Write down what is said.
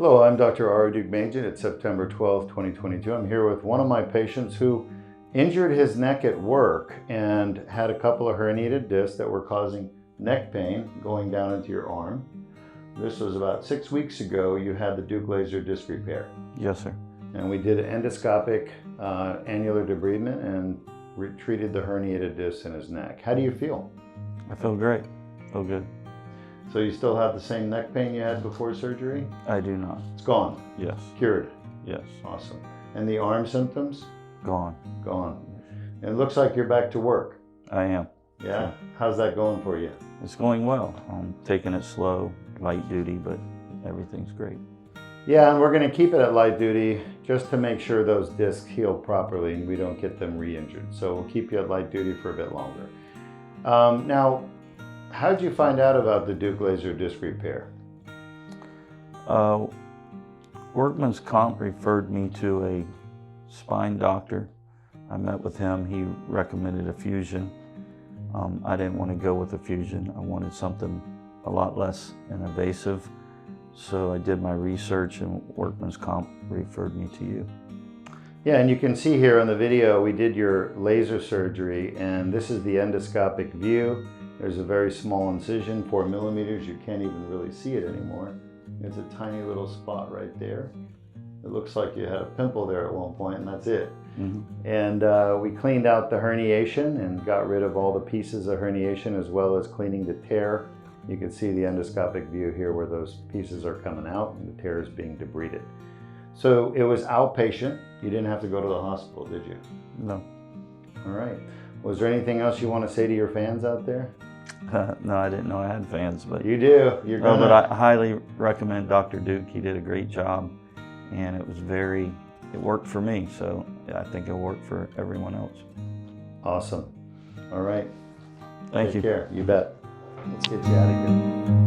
Hello, I'm Dr. Deuk. It's September 12th, 2022. I'm here with one of my patients who injured his neck at work and had a couple of herniated discs that were causing neck pain going down into your arm. This was about 6 weeks ago. You had the Deuk laser disc repair. Yes, sir. And we did an endoscopic annular debridement and treated the herniated discs in his neck. How do you feel? I feel great. Feel good. So you still have the same neck pain you had before surgery? I do not. It's gone? Yes. Cured? Yes. Awesome. And the arm symptoms? Gone. Gone. And it looks like you're back to work. I am. Yeah? How's that going for you? It's going well. I'm taking it slow, light duty, but everything's great. Yeah, and we're going to keep it at light duty just to make sure those discs heal properly and we don't get them re-injured. So we'll keep you at light duty for a bit longer. Now, how did you find out about the Deuk laser disc repair? Workman's Comp referred me to a spine doctor. I met with him. He recommended a fusion. I didn't want to go with a fusion. I wanted something a lot less invasive. So I did my research and Workman's Comp referred me to you. Yeah, and you can see here on the video, we did your laser surgery, and this is the endoscopic view. There's a very small incision, 4 millimeters. You can't even really see it anymore. It's a tiny little spot right there. It looks like you had a pimple there at one point, and that's it. Mm-hmm. And we cleaned out the herniation and got rid of all the pieces of herniation, as well as cleaning the tear. You can see the endoscopic view here where those pieces are coming out and the tear is being debrided. So it was outpatient. You didn't have to go to the hospital, did you? No. All right. Was there anything else you want to say to your fans out there? No, I didn't know I had fans, but you do. You're no, gonna. but I highly recommend Dr. Deuk. He did a great job, and it worked for me. So I think it'll work for everyone else. Awesome. All right. Thank you. Take care. You bet. Let's get you out of here.